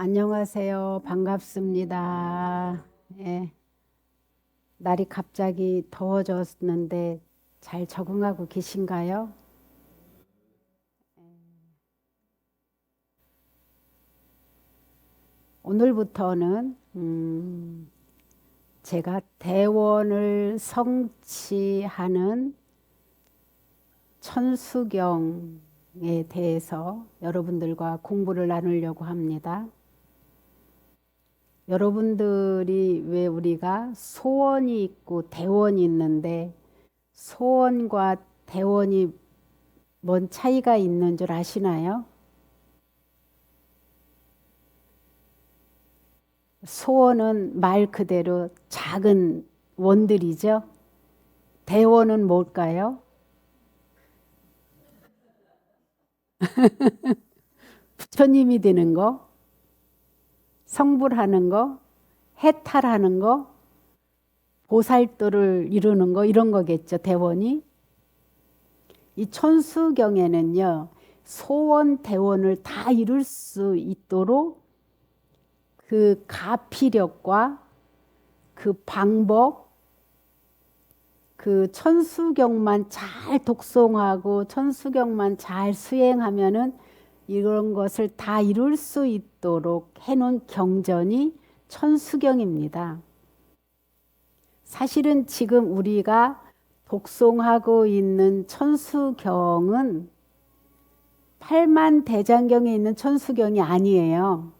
안녕하세요. 반갑습니다. 예, 날이 갑자기 더워졌는데 잘 적응하고 계신가요? 오늘부터는 제가 대원을 성취하는 천수경에 대해서 여러분들과 공부를 나누려고 합니다. 여러분들이 왜 우리가 소원이 있고 대원이 있는데 소원과 대원이 뭔 차이가 있는 줄 아시나요? 소원은 말 그대로 작은 원들이죠. 대원은 뭘까요? 부처님이 되는 거, 성불하는 거, 해탈하는 거, 보살도를 이루는 거 이런 거겠죠. 대원이. 이 천수경에는요. 소원, 대원을 다 이룰 수 있도록 그 가피력과 그 방법, 그 천수경만 잘 독송하고 천수경만 잘 수행하면은 이런 것을 다 이룰 수 있도록 해놓은 경전이 천수경입니다. 사실은 지금 우리가 독송하고 있는 천수경은 팔만대장경에 있는 천수경이 아니에요.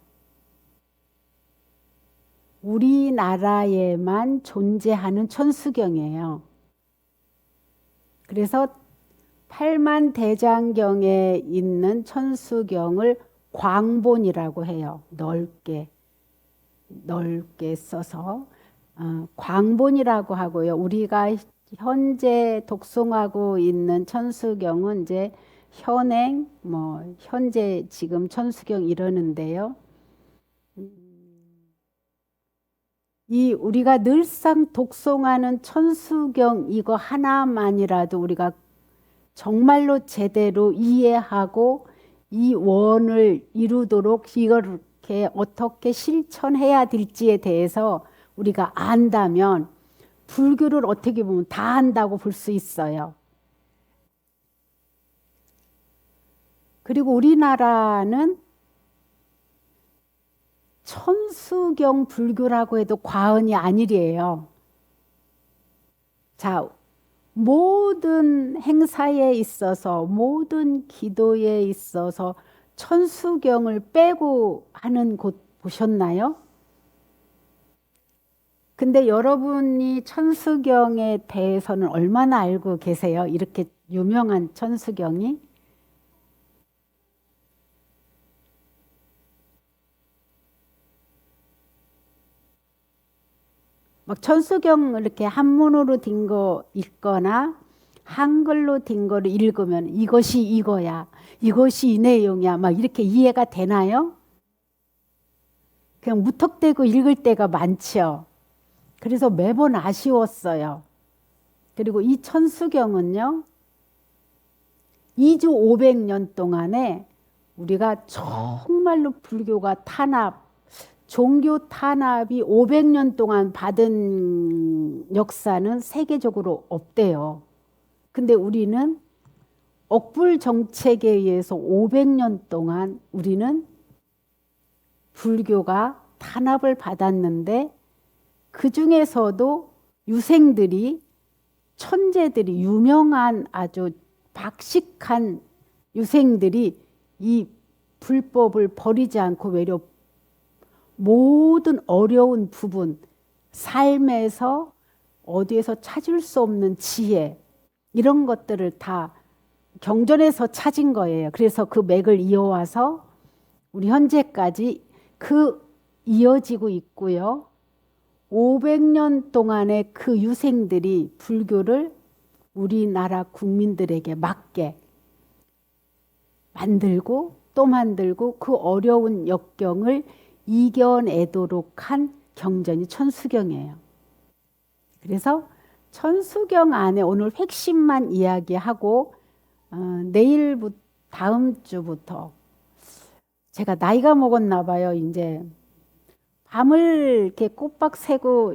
우리나라에만 존재하는 천수경이에요. 그래서 팔만대장경에 있는 천수경을 광본이라고 해요. 넓게 써서 광본이라고 하고요. 우리가 현재 독송하고 있는 천수경은 이제 현행, 현재 지금 천수경 이러는데요. 이 우리가 늘상 독송하는 천수경 이거 하나만이라도 우리가 정말로 제대로 이해하고 이 원을 이루도록 이렇게 어떻게 실천해야 될지에 대해서 우리가 안다면 불교를 어떻게 보면 다 한다고 볼 수 있어요. 그리고 우리나라는 천수경 불교라고 해도 과언이 아니래요. 자, 모든 행사에 있어서, 모든 기도에 있어서 천수경을 빼고 하는 곳 보셨나요? 근데 여러분이 천수경에 대해서는 얼마나 알고 계세요? 이렇게 유명한 천수경이? 막 천수경 이렇게 한문으로 된 거 읽거나 한글로 된 거를 읽으면 이것이 이거야, 이것이 이 내용이야, 막 이렇게 이해가 되나요? 그냥 무턱대고 읽을 때가 많죠. 그래서 매번 아쉬웠어요. 그리고 이 천수경은요, 2주 500년 동안에 우리가 정말로 불교가 종교 탄압이 500년 동안 받은 역사는 세계적으로 없대요. 근데 우리는 억불 정책에 의해서 500년 동안 우리는 불교가 탄압을 받았는데 그 중에서도 유생들이 천재들이 유명한 아주 박식한 유생들이 이 불법을 버리지 않고 외려 모든 어려운 부분, 삶에서 어디에서 찾을 수 없는 지혜, 이런 것들을 다 경전에서 찾은 거예요. 그래서 그 맥을 이어와서 우리 현재까지 그 이어지고 있고요. 500년 동안의 그 유생들이 불교를 우리나라 국민들에게 맞게 만들고 또 만들고 그 어려운 역경을 이겨내도록 한 경전이 천수경이에요. 그래서 천수경 안에 오늘 핵심만 이야기하고 내일부터 다음 주부터 제가 나이가 먹었나 봐요. 이제 밤을 이렇게 꼬박 새고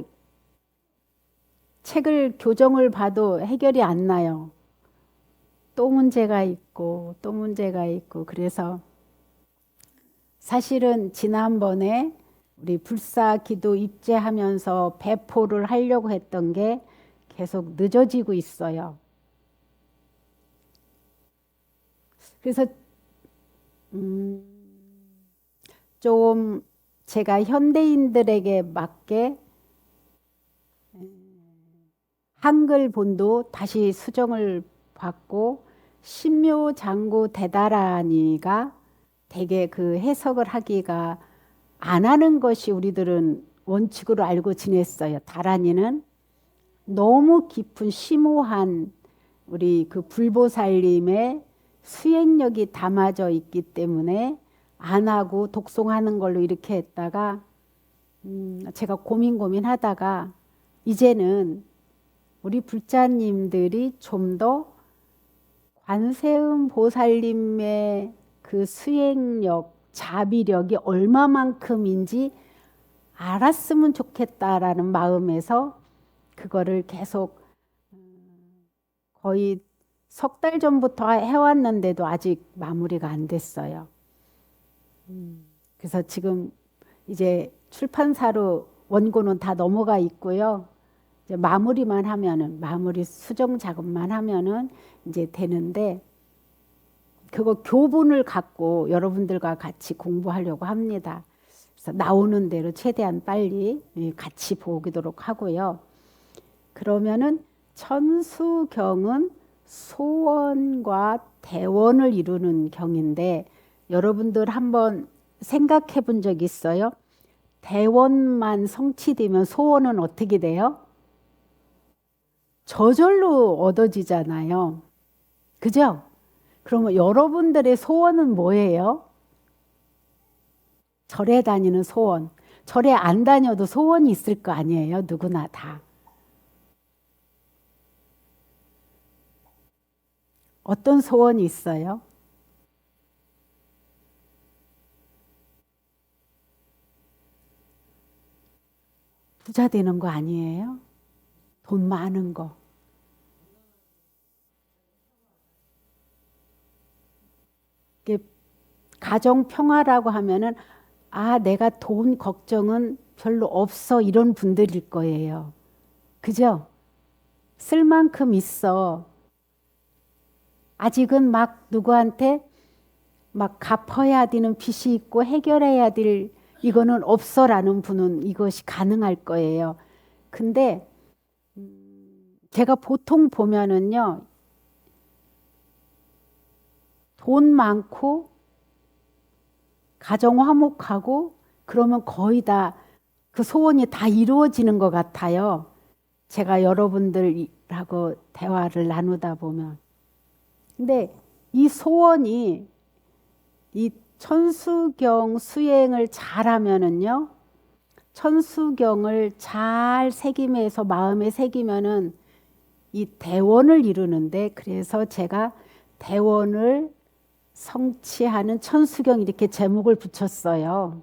책을 교정을 봐도 해결이 안 나요. 또 문제가 있고 또 문제가 있고. 그래서 사실은 지난번에 우리 불사 기도 입제하면서 배포를 하려고 했던 게 계속 늦어지고 있어요. 그래서 좀 제가 현대인들에게 맞게 한글 본도 다시 수정을 받고 신묘장구 대다라니가 되게 그 해석을 하기가 안 하는 것이 우리들은 원칙으로 알고 지냈어요. 다라니는 너무 깊은 심오한 우리 그 불보살님의 수행력이 담아져 있기 때문에 안 하고 독송하는 걸로 이렇게 했다가 제가 고민하다가 이제는 우리 불자님들이 좀 더 관세음 보살님의 그 수행력, 자비력이 얼마만큼인지 알았으면 좋겠다라는 마음에서 그거를 계속 거의 석 달 전부터 해왔는데도 아직 마무리가 안 됐어요. 그래서 지금 이제 출판사로 원고는 다 넘어가 있고요. 이제 마무리만 하면은, 마무리 수정 작업만 하면은 이제 되는데, 그거 교본을 갖고 여러분들과 같이 공부하려고 합니다. 그래서 나오는 대로 최대한 빨리 같이 보도록 하고요. 그러면은 천수경은 소원과 대원을 이루는 경인데, 여러분들 한번 생각해 본 적 있어요? 대원만 성취되면 소원은 어떻게 돼요? 저절로 얻어지잖아요. 그죠? 그러면 여러분들의 소원은 뭐예요? 절에 다니는 소원. 절에 안 다녀도 소원이 있을 거 아니에요? 누구나 다. 어떤 소원이 있어요? 부자 되는 거 아니에요? 돈 많은 거. 이게 가정 평화라고 하면은 아, 내가 돈 걱정은 별로 없어 이런 분들일 거예요. 그죠? 쓸 만큼 있어. 아직은 막 누구한테 막 갚아야 되는 빚이 있고 해결해야 될 이거는 없어라는 분은 이것이 가능할 거예요. 근데 제가 보통 보면은요, 돈 많고 가정 화목하고 그러면 거의 다 그 소원이 다 이루어지는 것 같아요. 제가 여러분들하고 대화를 나누다 보면. 근데 이 소원이 이 천수경 수행을 잘하면은요, 천수경을 잘 새김해서 마음에 새기면은 이 대원을 이루는데, 그래서 제가 대원을 성취하는 천수경 이렇게 제목을 붙였어요.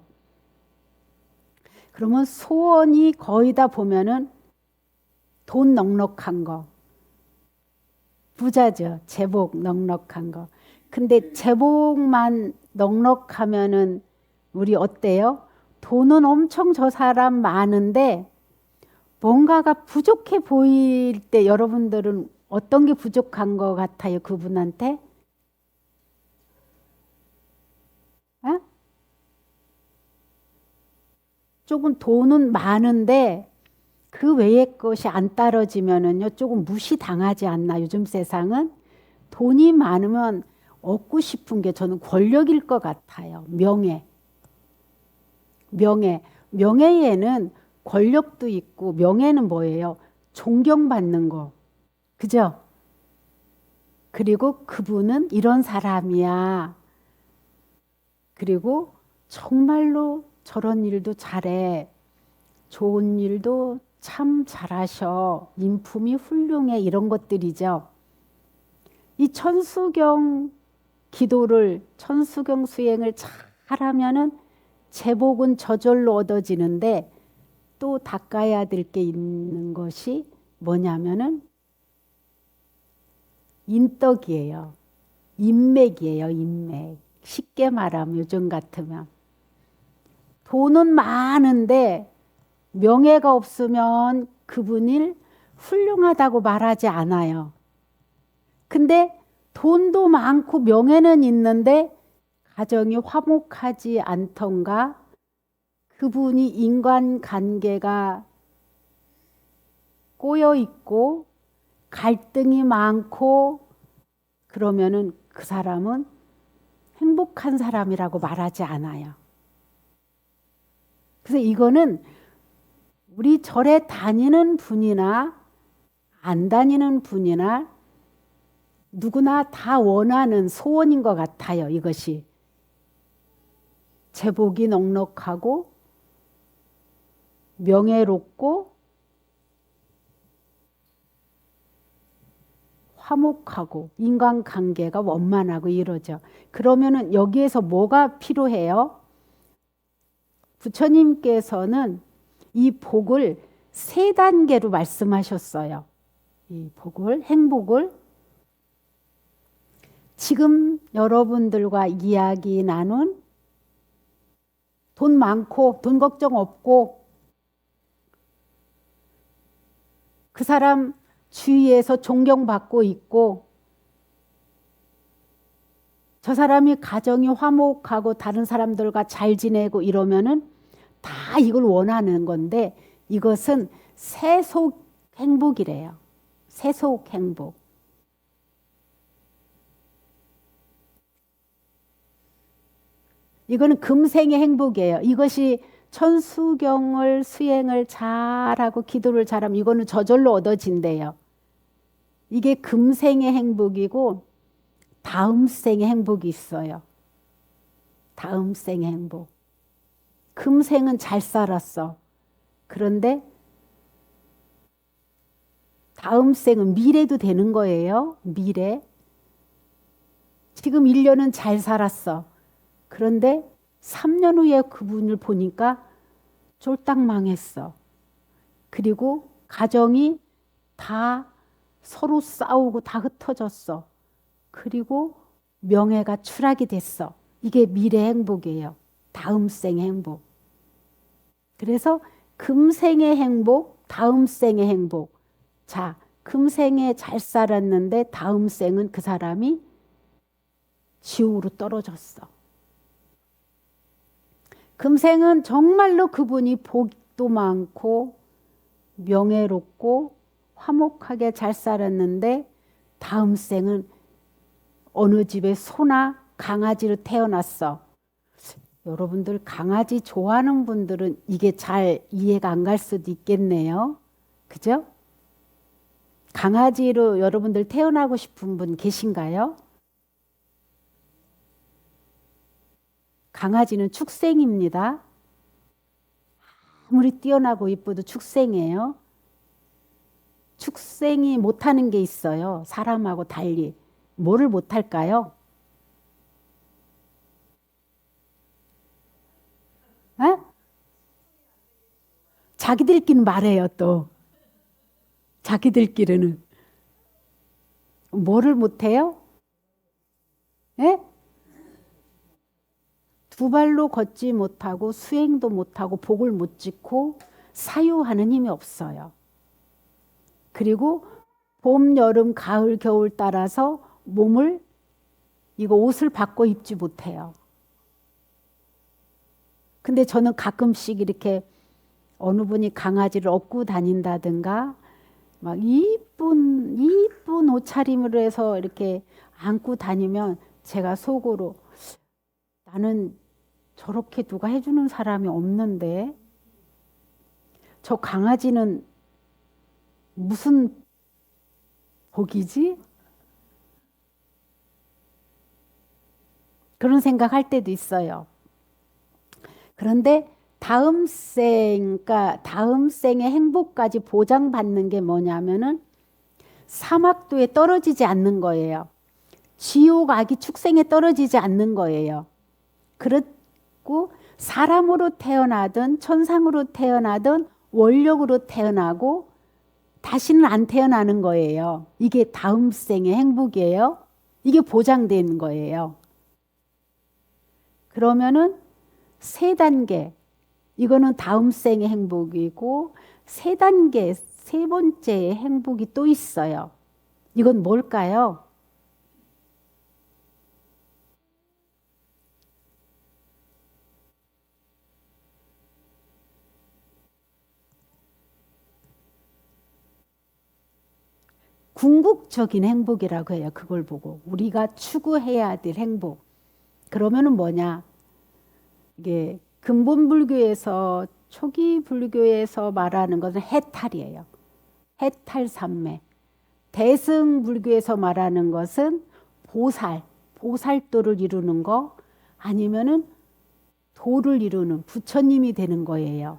그러면 소원이 거의 다 보면은 돈 넉넉한 거, 부자죠. 제복 넉넉한 거. 근데 제복만 넉넉하면은 우리 어때요? 돈은 엄청 저 사람 많은데 뭔가가 부족해 보일 때 여러분들은 어떤 게 부족한 것 같아요? 그분한테? 어? 조금 돈은 많은데 그 외의 것이 안 따라지면은요, 조금 무시당하지 않나, 요즘 세상은? 돈이 많으면 얻고 싶은 게 저는 권력일 것 같아요. 명예. 명예. 명예에는 권력도 있고, 명예는 뭐예요? 존경받는 거. 그죠? 그리고 그분은 이런 사람이야. 그리고 정말로 저런 일도 잘해. 좋은 일도 참 잘하셔. 인품이 훌륭해. 이런 것들이죠. 이 천수경 기도를, 천수경 수행을 잘 하라면은 제복은 저절로 얻어지는데 또 닦아야 될 게 있는 것이 뭐냐면은 인덕이에요. 인맥이에요. 인맥. 쉽게 말하면 요즘 같으면 돈은 많은데 명예가 없으면 그분을 훌륭하다고 말하지 않아요. 근데 돈도 많고 명예는 있는데 가정이 화목하지 않던가 그분이 인간관계가 꼬여 있고 갈등이 많고 그러면은 그 사람은 행복한 사람이라고 말하지 않아요. 그래서 이거는 우리 절에 다니는 분이나 안 다니는 분이나 누구나 다 원하는 소원인 것 같아요. 이것이 제복이 넉넉하고 명예롭고 화목하고 인간관계가 원만하고 이러죠. 그러면은 여기에서 뭐가 필요해요? 부처님께서는 이 복을 세 단계로 말씀하셨어요. 이 복을, 행복을 지금 여러분들과 이야기 나눈 돈 많고 돈 걱정 없고 그 사람 주위에서 존경받고 있고 저 사람이 가정이 화목하고 다른 사람들과 잘 지내고 이러면은 다 이걸 원하는 건데 이것은 세속 행복이래요. 세속 행복. 이거는 금생의 행복이에요. 이것이 천수경을 수행을 잘하고 기도를 잘하면 이거는 저절로 얻어진대요. 이게 금생의 행복이고 다음 생의 행복이 있어요. 다음 생의 행복. 금생은 잘 살았어. 그런데 다음 생은 미래도 되는 거예요. 미래. 지금 1년은 잘 살았어. 그런데 3년 후에 그분을 보니까 쫄딱 망했어. 그리고 가정이 다 서로 싸우고 다 흩어졌어. 그리고 명예가 추락이 됐어. 이게 미래 행복이에요. 다음 생의 행복. 그래서 금생의 행복, 다음 생의 행복. 자, 금생에 잘 살았는데 다음 생은 그 사람이 지옥으로 떨어졌어. 금생은 정말로 그분이 복도 많고 명예롭고 화목하게 잘 살았는데 다음 생은 어느 집에 소나 강아지로 태어났어. 여러분들 강아지 좋아하는 분들은 이게 잘 이해가 안 갈 수도 있겠네요. 그죠? 강아지로 여러분들 태어나고 싶은 분 계신가요? 강아지는 축생입니다. 아무리 뛰어나고 이뻐도 축생이에요. 축생이 못하는 게 있어요. 사람하고 달리. 뭐를 못할까요? 에? 자기들끼리는 말해요 또. 자기들끼리는. 뭐를 못해요? 에? 두 발로 걷지 못하고 수행도 못하고 복을 못 짓고 사유하는 힘이 없어요. 그리고 봄, 여름, 가을, 겨울 따라서 몸을 이거 옷을 바꿔 입지 못해요. 근데 저는 가끔씩 이렇게 어느 분이 강아지를 업고 다닌다든가 막 이쁜 옷차림으로 해서 이렇게 안고 다니면 제가 속으로 나는 저렇게 누가 해주는 사람이 없는데 저 강아지는 무슨 복이지? 그런 생각할 때도 있어요. 그런데 그러니까 다음 생의 행복까지 보장받는 게 뭐냐면은 사막도에 떨어지지 않는 거예요. 지옥, 악이 축생에 떨어지지 않는 거예요. 있고 사람으로 태어나든 천상으로 태어나든 원력으로 태어나고 다시는 안 태어나는 거예요. 이게 다음 생의 행복이에요. 이게 보장되는 거예요. 그러면은 세 단계, 이거는 다음 생의 행복이고 세 단계, 세 번째의 행복이 또 있어요. 이건 뭘까요? 궁극적인 행복이라고 해요. 그걸 보고 우리가 추구해야 될 행복. 그러면은 뭐냐? 이게 근본 불교에서 초기 불교에서 말하는 것은 해탈이에요. 해탈 삼매. 대승 불교에서 말하는 것은 보살, 보살도를 이루는 거 아니면은 도를 이루는 부처님이 되는 거예요.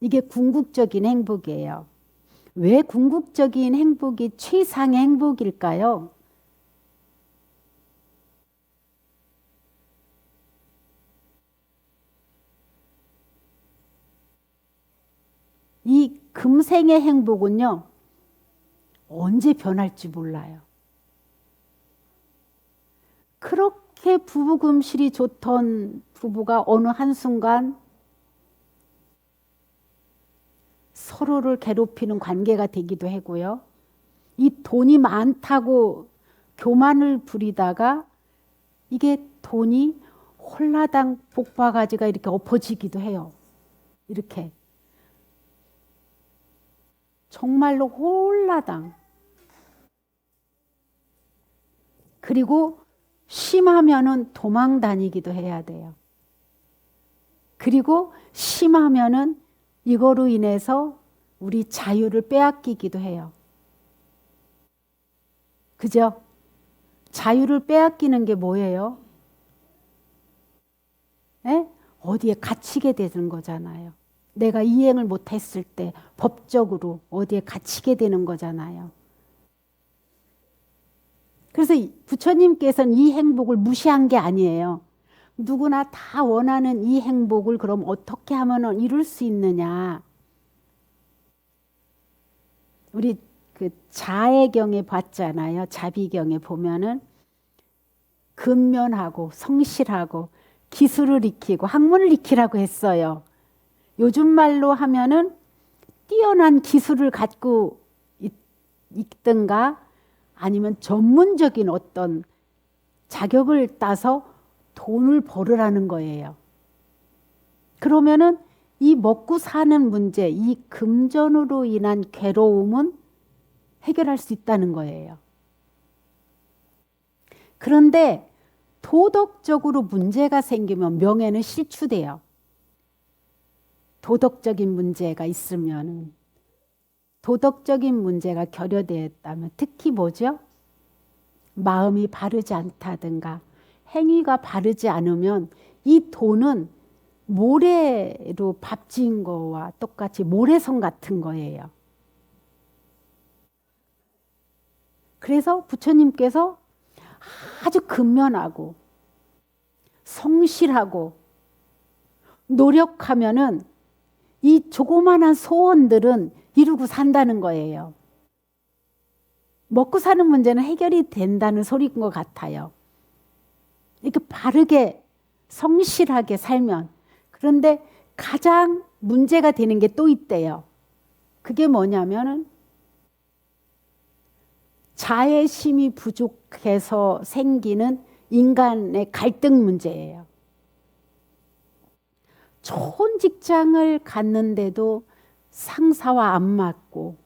이게 궁극적인 행복이에요. 왜 궁극적인 행복이 최상의 행복일까요? 이 금생의 행복은요, 언제 변할지 몰라요. 그렇게 부부금실이 좋던 부부가 어느 한순간 서로를 괴롭히는 관계가 되기도 하고요. 이 돈이 많다고 교만을 부리다가 이게 돈이 홀라당 복바가지가 이렇게 엎어지기도 해요. 이렇게. 정말로 홀라당. 그리고 심하면은 도망 다니기도 해야 돼요. 그리고 심하면은 이거로 인해서 우리 자유를 빼앗기기도 해요. 그죠? 자유를 빼앗기는 게 뭐예요? 에? 어디에 갇히게 되는 거잖아요. 내가 이행을 못했을 때 법적으로 어디에 갇히게 되는 거잖아요. 그래서 부처님께서는 이 행복을 무시한 게 아니에요. 누구나 다 원하는 이 행복을 그럼 어떻게 하면 이룰 수 있느냐. 우리 그 자애경에 봤잖아요. 자비경에 보면은 근면하고 성실하고 기술을 익히고 학문을 익히라고 했어요. 요즘 말로 하면은 뛰어난 기술을 갖고 있든가 아니면 전문적인 어떤 자격을 따서 돈을 벌으라는 거예요. 그러면은 이 먹고 사는 문제, 이 금전으로 인한 괴로움은 해결할 수 있다는 거예요. 그런데 도덕적으로 문제가 생기면 명예는 실추돼요. 도덕적인 문제가 있으면 도덕적인 문제가 결여되었다면 특히 뭐죠? 마음이 바르지 않다든가 행위가 바르지 않으면 이 돈은 모래로 밥 지은 거와 똑같이 모래성 같은 거예요. 그래서 부처님께서 아주 근면하고 성실하고 노력하면은 이 조그마한 소원들은 이루고 산다는 거예요. 먹고 사는 문제는 해결이 된다는 소리인 것 같아요. 이렇게 바르게 성실하게 살면. 그런데 가장 문제가 되는 게 또 있대요. 그게 뭐냐면은 자애심이 부족해서 생기는 인간의 갈등 문제예요. 좋은 직장을 갔는데도 상사와 안 맞고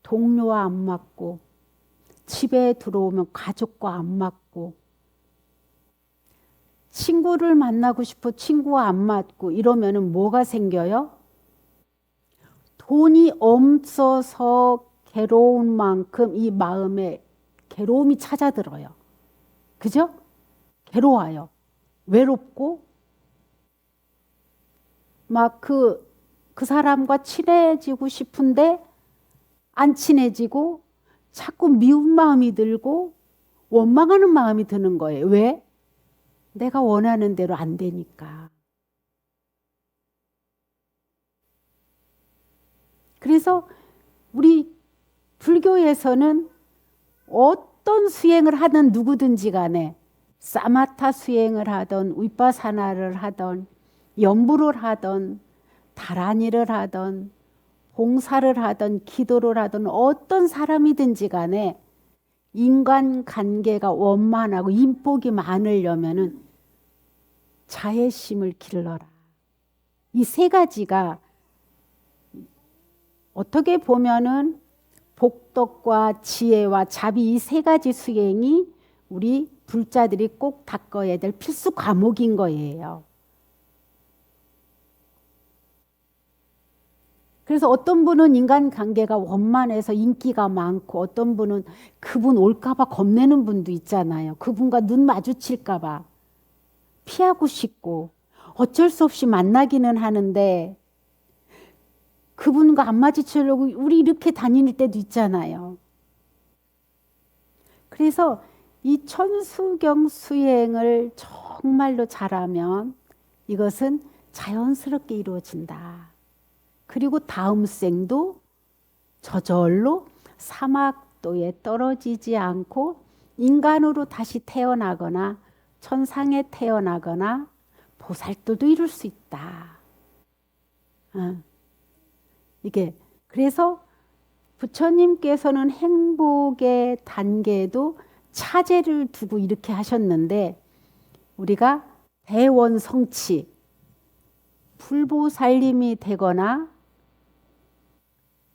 동료와 안 맞고 집에 들어오면 가족과 안 맞고 친구를 만나고 싶어 친구와 안 맞고 이러면은 뭐가 생겨요? 돈이 없어서 괴로운 만큼 이 마음에 괴로움이 찾아들어요. 그죠? 괴로워요. 외롭고 막 그 사람과 친해지고 싶은데 안 친해지고 자꾸 미운 마음이 들고 원망하는 마음이 드는 거예요. 왜? 내가 원하는 대로 안 되니까. 그래서 우리 불교에서는 어떤 수행을 하든 누구든지 간에 사마타 수행을 하던 위파사나를 하던 염불을 하던 다라니를 하던 봉사를 하던 기도를 하던 어떤 사람이든지 간에 인간관계가 원만하고 인복이 많으려면은 자애심을 길러라. 이 세 가지가 어떻게 보면은 복덕과 지혜와 자비 이 세 가지 수행이 우리 불자들이 꼭 닦아야 될 필수 과목인 거예요. 그래서 어떤 분은 인간관계가 원만해서 인기가 많고 어떤 분은 그분 올까봐 겁내는 분도 있잖아요. 그분과 눈 마주칠까봐 피하고 싶고 어쩔 수 없이 만나기는 하는데 그분과 안 마주치려고 우리 이렇게 다닐 때도 있잖아요. 그래서 이 천수경 수행을 정말로 잘하면 이것은 자연스럽게 이루어진다. 그리고 다음 생도 저절로 사막도에 떨어지지 않고 인간으로 다시 태어나거나 천상에 태어나거나 보살도도 이룰 수 있다. 이게 그래서 부처님께서는 행복의 단계도 차제를 두고 이렇게 하셨는데 우리가 대원성취, 불보살님이 되거나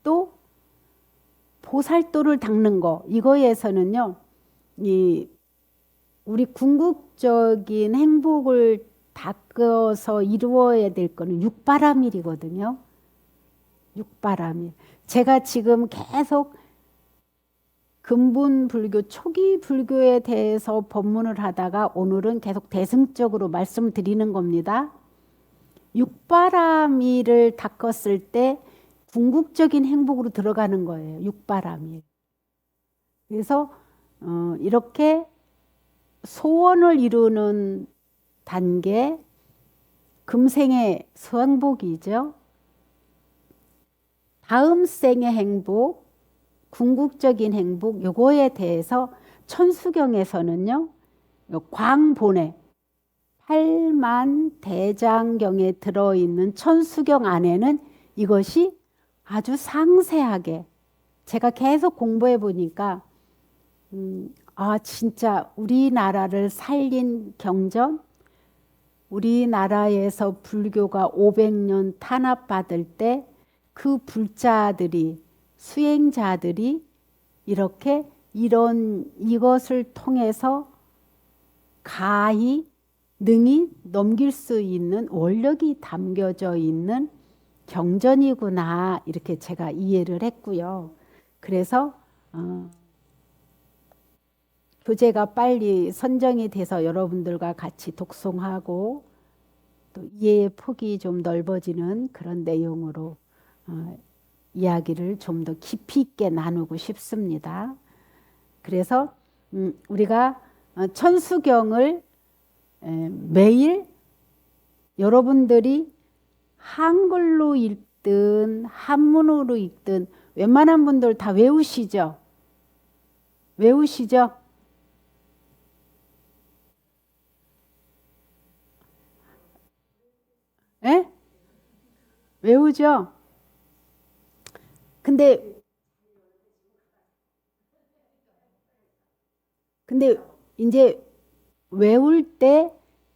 또 보살도를 닦는 거 이거에서는요, 우리 궁극적인 행복을 닦아서 이루어야 될 거는 육바라밀이거든요. 육바라밀. 제가 지금 계속 근본 불교, 초기 불교에 대해서 법문을 하다가 오늘은 계속 대승적으로 말씀드리는 겁니다. 육바라밀을 닦았을 때 궁극적인 행복으로 들어가는 거예요. 육바라밀. 그래서 이렇게 소원을 이루는 단계, 금생의 수행복이죠. 다음 생의 행복, 궁극적인 행복, 요거에 대해서 천수경에서는요, 광본에 8만 대장경에 들어있는 천수경 안에는 이것이 아주 상세하게 제가 계속 공부해 보니까 진짜 우리나라를 살린 경전, 우리나라에서 불교가 500년 탄압받을 때 그 불자들이 수행자들이 이렇게 이것을 통해서 가히 능히 넘길 수 있는 원력이 담겨져 있는 경전이구나 이렇게 제가 이해를 했고요. 그래서 교재가 빨리 선정이 돼서 여러분들과 같이 독송하고 또 이해의 폭이 좀 넓어지는 그런 내용으로 이야기를 좀 더 깊이 있게 나누고 싶습니다. 그래서 우리가 천수경을 매일 여러분들이 한글로 읽든 한문으로 읽든 웬만한 분들 다 외우시죠? 외우시죠? 예? 외우죠? 근데 이제 외울 때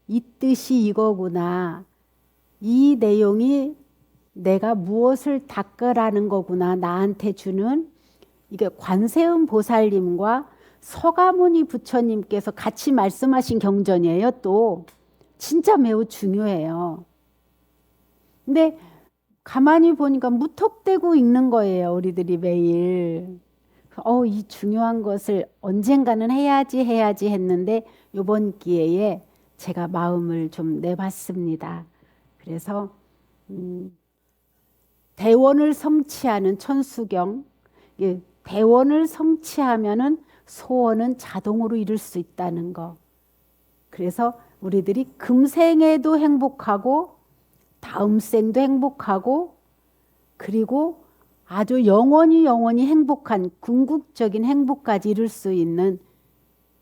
이 뜻이 이거구나. 이 내용이 내가 무엇을 닦으라는 거구나. 나한테 주는 이게 관세음 보살님과 서가모니 부처님께서 같이 말씀하신 경전이에요. 또 진짜 매우 중요해요. 근데 가만히 보니까 무턱대고 읽는 거예요. 우리들이 매일. 이 중요한 것을 언젠가는 해야지 했는데 이번 기회에 제가 마음을 좀 내봤습니다. 그래서 대원을 성취하는 천수경, 대원을 성취하면은 소원은 자동으로 이룰 수 있다는 거. 그래서 우리들이 금생에도 행복하고 다음 생도 행복하고 그리고 아주 영원히 행복한 궁극적인 행복까지 이룰 수 있는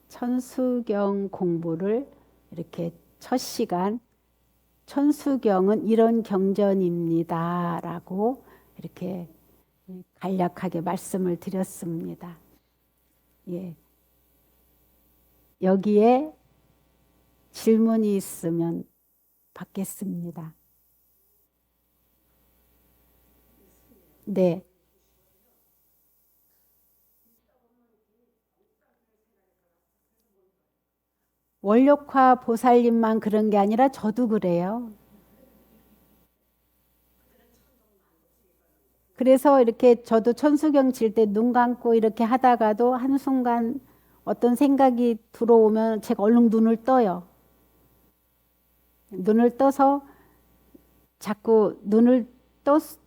천수경 공부를 이렇게 첫 시간 천수경은 이런 경전입니다 라고 이렇게 간략하게 말씀을 드렸습니다. 예. 여기에 질문이 있으면 받겠습니다. 네. 원력화 보살님만 그런 게 아니라 저도 그래요. 그래서 이렇게 저도 천수경 칠 때 눈 감고 이렇게 하다가도 한순간 어떤 생각이 들어오면 제가 얼른 눈을 떠요. 눈을 떠서 자꾸 눈을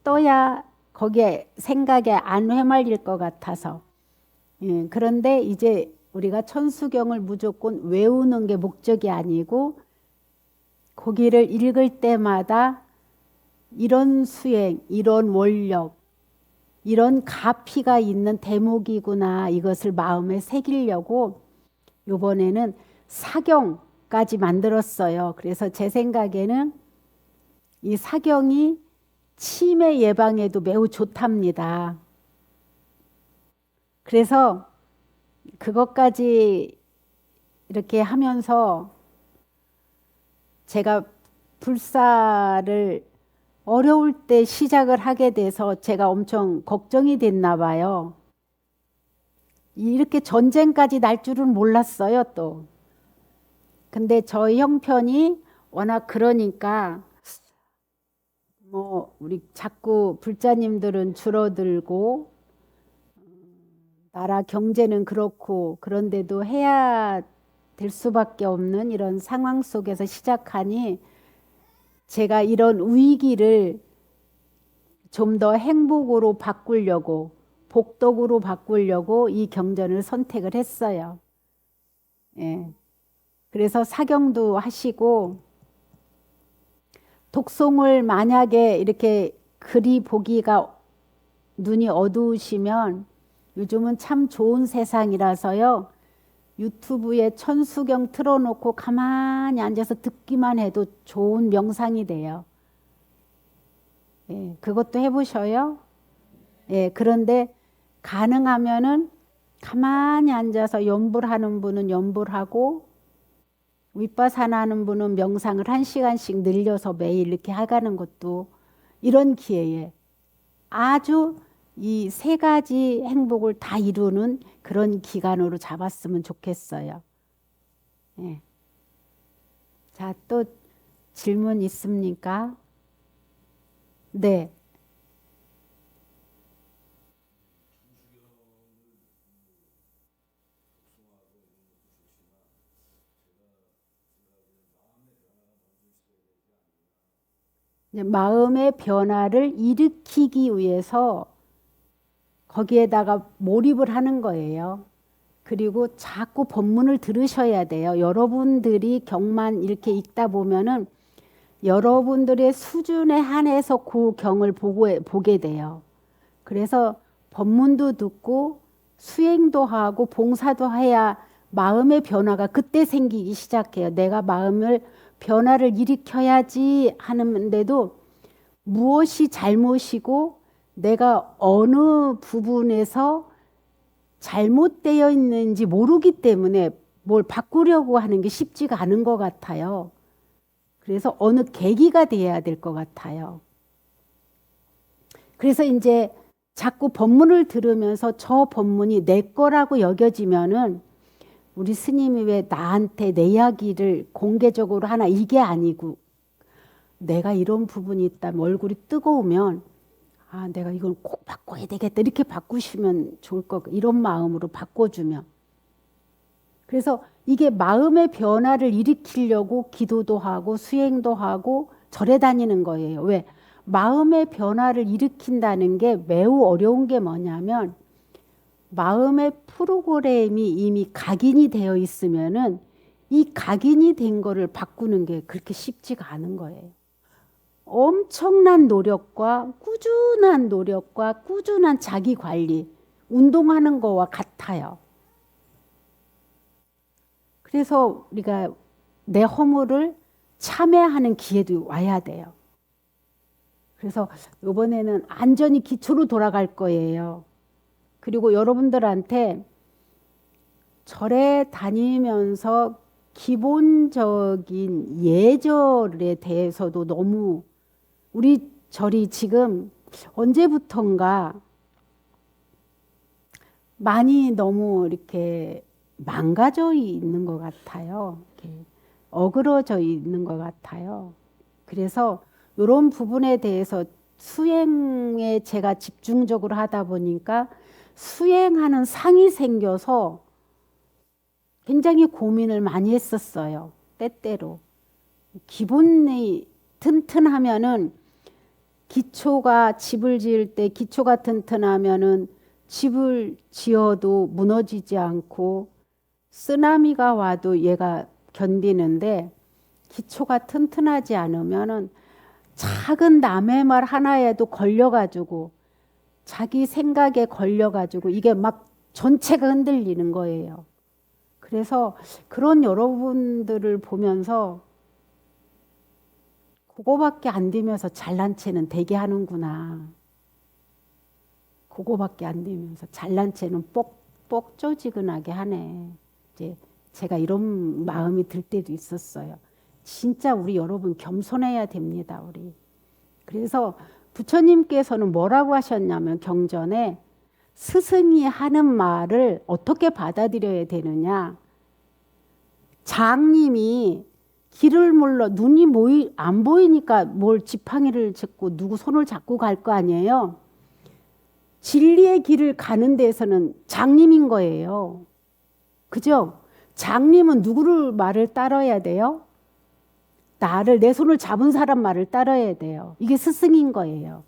떠야 거기에 생각에 안 회말릴 것 같아서. 예, 그런데 이제 우리가 천수경을 무조건 외우는 게 목적이 아니고 거기를 읽을 때마다 이런 수행, 이런 원력, 이런 가피가 있는 대목이구나 이것을 마음에 새기려고 이번에는 사경까지 만들었어요. 그래서 제 생각에는 이 사경이 치매 예방에도 매우 좋답니다. 그래서 그것까지 이렇게 하면서 제가 불사를 어려울 때 시작을 하게 돼서 제가 엄청 걱정이 됐나 봐요. 이렇게 전쟁까지 날 줄은 몰랐어요, 또. 근데 저희 형편이 워낙 그러니까 뭐 우리 자꾸 불자님들은 줄어들고 나라 경제는 그렇고 그런데도 해야 될 수밖에 없는 이런 상황 속에서 시작하니 제가 이런 위기를 좀 더 행복으로 바꾸려고 복덕으로 바꾸려고 이 경전을 선택을 했어요. 예. 그래서 사경도 하시고 독송을 만약에 이렇게 글이 보기가 눈이 어두우시면 요즘은 참 좋은 세상이라서요. 유튜브에 천수경 틀어놓고 가만히 앉아서 듣기만 해도 좋은 명상이 돼요. 예, 그것도 해보셔요. 예, 그런데 가능하면은 가만히 앉아서 염불하는 분은 염불하고 윗바사나 하는 분은 명상을 1시간씩 늘려서 매일 이렇게 하가는 것도 이런 기회에 아주 이 세 가지 행복을 다 이루는 그런 기간으로 잡았으면 좋겠어요. 예. 자, 또 질문 있습니까? 네. 마음의 변화를 일으키기 위해서 거기에다가 몰입을 하는 거예요. 그리고 자꾸 법문을 들으셔야 돼요. 여러분들이 경만 이렇게 읽다 보면은 여러분들의 수준에 한해서 그 경을 보게 돼요. 그래서 법문도 듣고 수행도 하고 봉사도 해야 마음의 변화가 그때 생기기 시작해요. 내가 마음을 변화를 일으켜야지 하는데도 무엇이 잘못이고 내가 어느 부분에서 잘못되어 있는지 모르기 때문에 뭘 바꾸려고 하는 게 쉽지가 않은 것 같아요. 그래서 어느 계기가 돼야 될 것 같아요. 그래서 이제 자꾸 법문을 들으면서 저 법문이 내 거라고 여겨지면은 우리 스님이 왜 나한테 내 이야기를 공개적으로 하나 이게 아니고 내가 이런 부분이 있다면 얼굴이 뜨거우면 아, 내가 이걸 꼭 바꿔야 되겠다. 이렇게 바꾸시면 좋을 것 같아요. 이런 마음으로 바꿔주면. 그래서 이게 마음의 변화를 일으키려고 기도도 하고 수행도 하고 절에 다니는 거예요. 왜? 마음의 변화를 일으킨다는 게 매우 어려운 게 뭐냐면 마음의 프로그램이 이미 각인이 되어 있으면은 이 각인이 된 거를 바꾸는 게 그렇게 쉽지가 않은 거예요. 엄청난 노력과 꾸준한 자기 관리, 운동하는 거와 같아요. 그래서 우리가 내 허물을 참회하는 기회도 와야 돼요. 그래서 이번에는 안전히 기초로 돌아갈 거예요. 그리고 여러분들한테 절에 다니면서 기본적인 예절에 대해서도 너무 우리 절이 지금 언제부턴가 많이 너무 이렇게 망가져 있는 것 같아요. 이렇게 어그러져 있는 것 같아요. 그래서 이런 부분에 대해서 수행에 제가 집중적으로 하다 보니까 수행하는 상이 생겨서 굉장히 고민을 많이 했었어요. 때때로. 기본이 튼튼하면은 기초가 집을 지을 때 기초가 튼튼하면은 집을 지어도 무너지지 않고 쓰나미가 와도 얘가 견디는데 기초가 튼튼하지 않으면은 작은 남의 말 하나에도 걸려가지고 자기 생각에 걸려가지고 이게 막 전체가 흔들리는 거예요. 그래서 그런 여러분들을 보면서 그거밖에 안 되면서 잘난 체는 되게 하는구나. 그거밖에 안 되면서 잘난 체는 뻑뻑조지근하게 하네. 이제 제가 이런 마음이 들 때도 있었어요. 진짜 우리 여러분 겸손해야 됩니다, 우리. 그래서 부처님께서는 뭐라고 하셨냐면 경전에 스승이 하는 말을 어떻게 받아들여야 되느냐. 장님이 길을 몰라 눈이 안 보이니까 뭘 지팡이를 짚고 누구 손을 잡고 갈 거 아니에요. 진리의 길을 가는 데에서는 장님인 거예요. 그죠? 장님은 누구를 말을 따라야 돼요? 내 손을 잡은 사람 말을 따라야 돼요. 이게 스승인 거예요.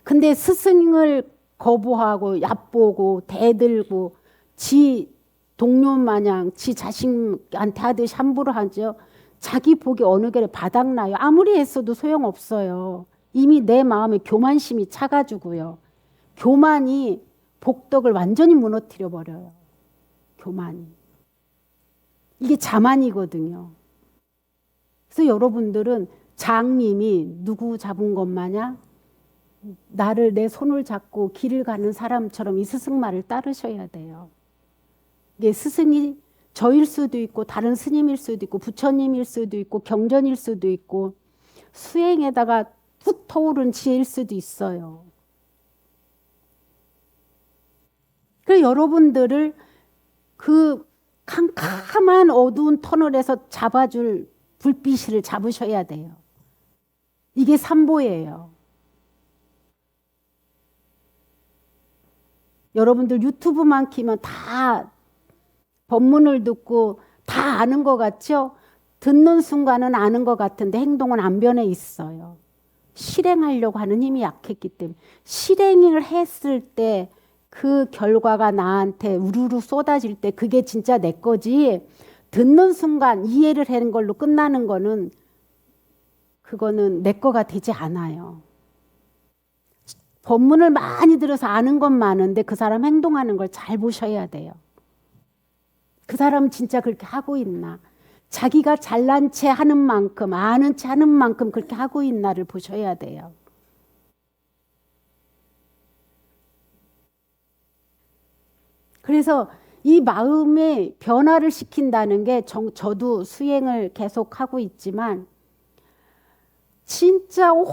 근데 스승을 거부하고 얕보고 대들고 지 동료 마냥 지 자식한테 하듯이 함부로 하죠. 자기 복이 어느 결에 바닥나요. 아무리 했어도 소용없어요. 이미 내 마음에 교만심이 차가지고요. 교만이 복덕을 완전히 무너뜨려 버려요. 교만이. 이게 자만이거든요. 그래서 여러분들은 장님이 누구 잡은 것 마냥 나를 내 손을 잡고 길을 가는 사람처럼 이 스승 말을 따르셔야 돼요. 이게 스승이 저일 수도 있고 다른 스님일 수도 있고 부처님일 수도 있고 경전일 수도 있고 수행에다가 툭 터오른 지혜일 수도 있어요. 그래서 여러분들을 그 캄캄한 어두운 터널에서 잡아줄 불빛을 잡으셔야 돼요. 이게 삼보예요. 여러분들 유튜브만 키면 다 법문을 듣고 다 아는 것 같죠? 듣는 순간은 아는 것 같은데 행동은 안 변해 있어요. 실행하려고 하는 힘이 약했기 때문에 실행을 했을 때 그 결과가 나한테 우르르 쏟아질 때 그게 진짜 내 거지 듣는 순간 이해를 하는 걸로 끝나는 거는 그거는 내 거가 되지 않아요. 법문을 많이 들어서 아는 건 많은데 그 사람 행동하는 걸 잘 보셔야 돼요. 그 사람은 진짜 그렇게 하고 있나? 자기가 잘난 체 하는 만큼 아는 체 하는 만큼 그렇게 하고 있나를 보셔야 돼요. 그래서 이 마음의 변화를 시킨다는 게 저도 수행을 계속하고 있지만 진짜 온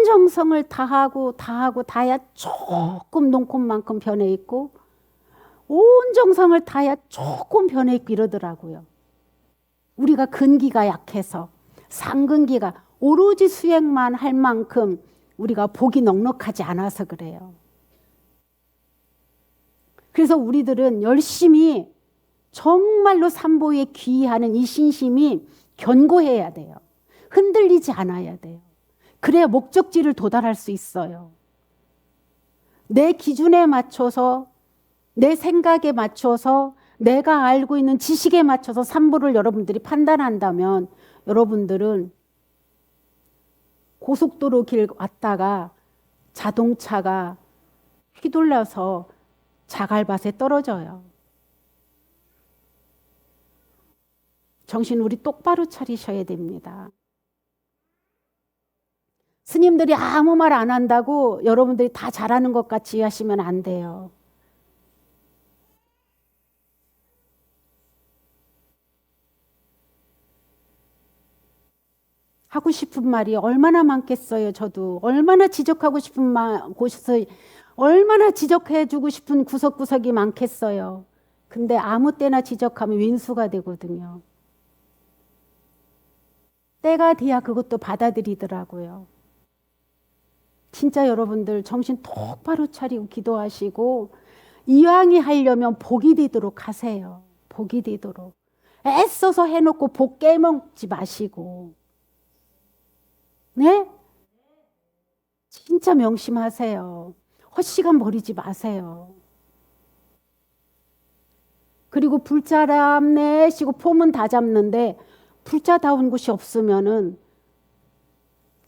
정성을 다해야 조금 농콘만큼 변해 있고 온 정성을 다해야 조금 변해 있고 이러더라고요. 우리가 근기가 약해서 상근기가 오로지 수행만 할 만큼 우리가 복이 넉넉하지 않아서 그래요. 그래서 우리들은 열심히 정말로 삼보에 귀의하는 이 신심이 견고해야 돼요. 흔들리지 않아야 돼요. 그래야 목적지를 도달할 수 있어요. 내 기준에 맞춰서 내 생각에 맞춰서 내가 알고 있는 지식에 맞춰서 삼보를 여러분들이 판단한다면 여러분들은 고속도로 길 왔다가 자동차가 휘둘려서 자갈밭에 떨어져요. 정신 우리 똑바로 차리셔야 됩니다. 스님들이 아무 말 안 한다고 여러분들이 다 잘하는 것 같이 하시면 안 돼요. 하고 싶은 말이 얼마나 많겠어요. 저도 얼마나 지적하고 싶은 곳에서 얼마나 지적해주고 싶은 구석구석이 많겠어요. 근데 아무 때나 지적하면 윈수가 되거든요. 때가 돼야 그것도 받아들이더라고요. 진짜 여러분들 정신 똑바로 차리고 기도하시고 이왕이 하려면 복이 되도록 하세요. 복이 되도록. 애써서 해놓고 복 깨먹지 마시고. 네? 진짜 명심하세요. 헛시간 버리지 마세요. 그리고 불자람 내시고 폼은 다 잡는데 불자다운 곳이 없으면은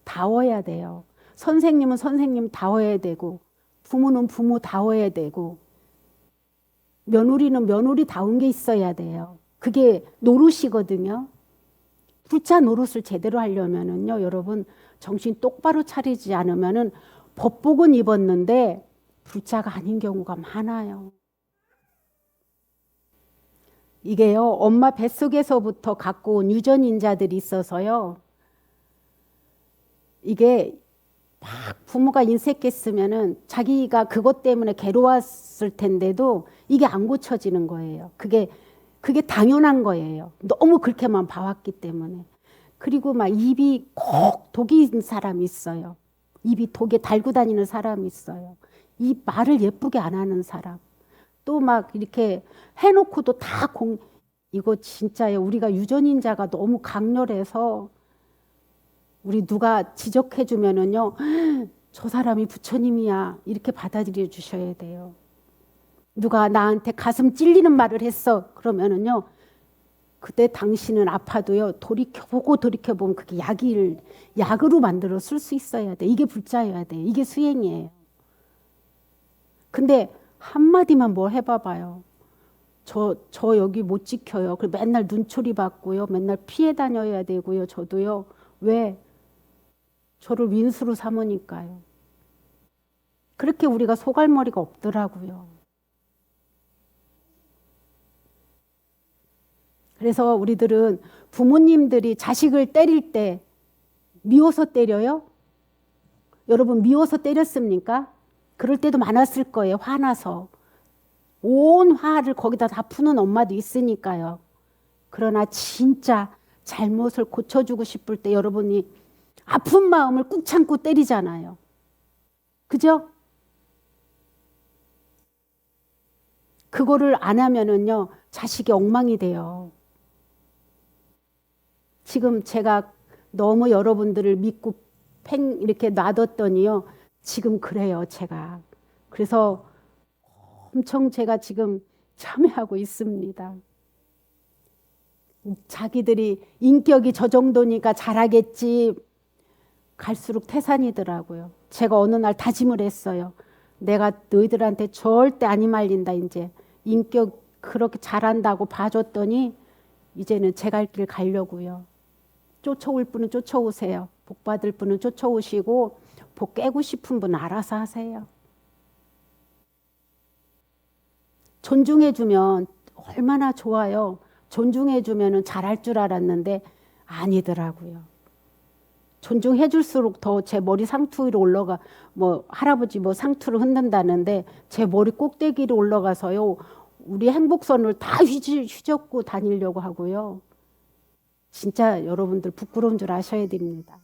다워야 돼요. 선생님은 선생님 다워야 되고 부모는 부모 다워야 되고 며느리는 며느리 다운 게 있어야 돼요. 그게 노릇이거든요. 불자 노릇을 제대로 하려면은요, 여러분 정신 똑바로 차리지 않으면은 법복은 입었는데 불자가 아닌 경우가 많아요. 이게요, 엄마 뱃속에서부터 갖고 온 유전인자들이 있어서요. 이게 막 부모가 인색했으면은 자기가 그것 때문에 괴로웠을 텐데도 이게 안 고쳐지는 거예요. 그게 당연한 거예요. 너무 그렇게만 봐왔기 때문에. 그리고 막 입이 꼭 독이 있는 사람이 있어요. 입이 독에 달고 다니는 사람이 있어요. 이 말을 예쁘게 안 하는 사람. 또 막 이렇게 해놓고도 다 이거 진짜예요. 우리가 유전인자가 너무 강렬해서 우리 누가 지적해 주면은요, 저 사람이 부처님이야 이렇게 받아들여 주셔야 돼요. 누가 나한테 가슴 찔리는 말을 했어 그러면은요, 그때 당신은 아파도요 돌이켜보고 돌이켜보면 그게 약으로 만들어 쓸 수 있어야 돼. 이게 불자여야 돼. 이게 수행이에요. 근데 한마디만 뭐 해봐봐요. 저 여기 못 지켜요. 그리고 맨날 눈초리 받고요. 맨날 피해 다녀야 되고요. 저도요. 왜? 저를 윈수로 삼으니까요. 그렇게 우리가 소갈머리가 없더라고요. 그래서 우리들은 부모님들이 자식을 때릴 때 미워서 때려요? 여러분 미워서 때렸습니까? 그럴 때도 많았을 거예요. 화나서. 온 화를 거기다 다 푸는 엄마도 있으니까요. 그러나 진짜 잘못을 고쳐주고 싶을 때 여러분이 아픈 마음을 꾹 참고 때리잖아요. 그죠? 그거를 안 하면은요, 자식이 엉망이 돼요. 지금 제가 너무 여러분들을 믿고 이렇게 놔뒀더니요, 지금 그래요, 제가. 그래서 엄청 제가 지금 참여하고 있습니다. 자기들이 인격이 저 정도니까 잘하겠지. 갈수록 태산이더라고요. 제가 어느 날 다짐을 했어요. 내가 너희들한테 절대 안 말린다. 이제 인격 그렇게 잘한다고 봐줬더니 이제는 제 갈 길 가려고요. 쫓아올 분은 쫓아오세요. 복 받을 분은 쫓아오시고 복 깨고 싶은 분은 알아서 하세요. 존중해주면 얼마나 좋아요. 존중해주면 잘할 줄 알았는데 아니더라고요. 존중해줄수록 더 제 머리 상투 위로 올라가, 뭐 할아버지 뭐 상투를 흔든다는데 제 머리 꼭대기로 올라가서요. 우리 행복선을 다 휘젓고 다니려고 하고요. 진짜 여러분들 부끄러운 줄 아셔야 됩니다.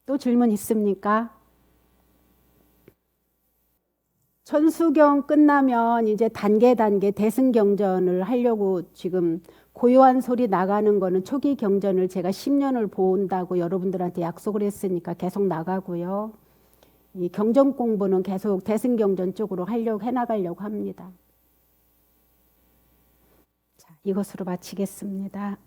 또 질문 있습니까? 천수경 끝나면 이제 단계 대승경전을 하려고 지금 고요한 소리 나가는 거는 초기 경전을 제가 10년을 본다고 여러분들한테 약속을 했으니까 계속 나가고요. 이 경전 공부는 계속 대승경전 쪽으로 해나가려고 합니다. 자, 이것으로 마치겠습니다.